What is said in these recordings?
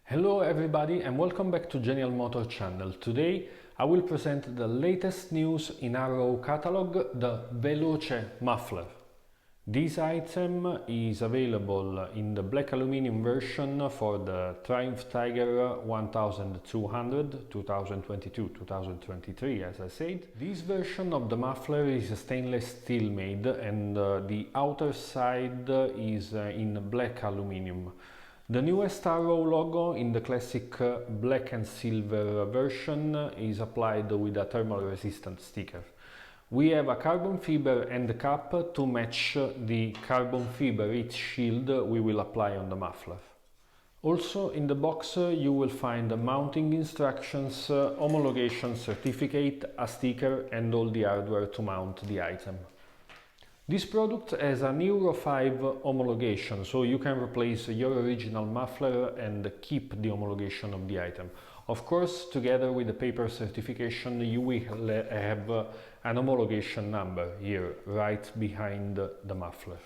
Hello everybody and welcome back to Genial Motor channel. Today I will present the latest news in our catalog, the Veloce muffler. This item is available in the black aluminum version for the Triumph Tiger 1200 2022-2023 as I said. This version of the muffler is stainless steel made and the outer side is in black aluminum. The newest Arrow logo in the classic black and silver version is applied with a thermal resistant sticker. We have a carbon fiber end cap to match the carbon fiber heat shield we will apply on the muffler. Also in the box you will find mounting instructions, homologation certificate, a sticker and all the hardware to mount the item. This product has an Euro 5 homologation, so you can replace your original muffler and keep the homologation of the item. Of course, together with the paper certification, you will have an homologation number here, right behind the muffler.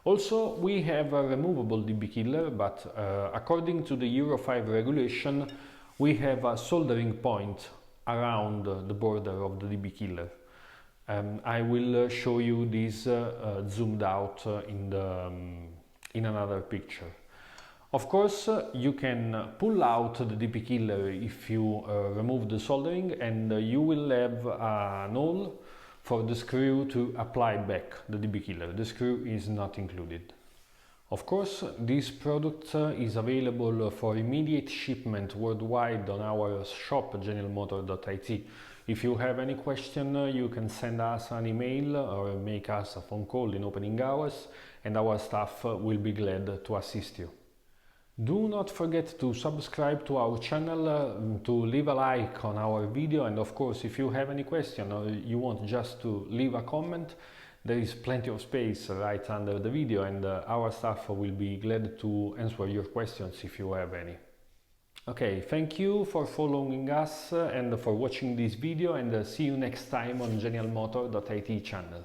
Also, we have a removable DB killer, but according to the Euro 5 regulation, we have a soldering point around the border of the DB killer. I will show you this zoomed out in another picture. Of course, you can pull out the DB killer if you remove the soldering, and you will have an hole for the screw to apply back the DB killer. The screw is not included. Of course, this product is available for immediate shipment worldwide on our shop genialmotor.it. If you have any question, you can send us an email or make us a phone call in opening hours, and our staff will be glad to assist you. Do not forget to subscribe to our channel, to leave a like on our video, and of course, if you have any question or you want just to leave a comment, there is plenty of space right under the video, and our staff will be glad to answer your questions if you have any. Okay, thank you for following us and for watching this video, and see you next time on genialmotor.it channel.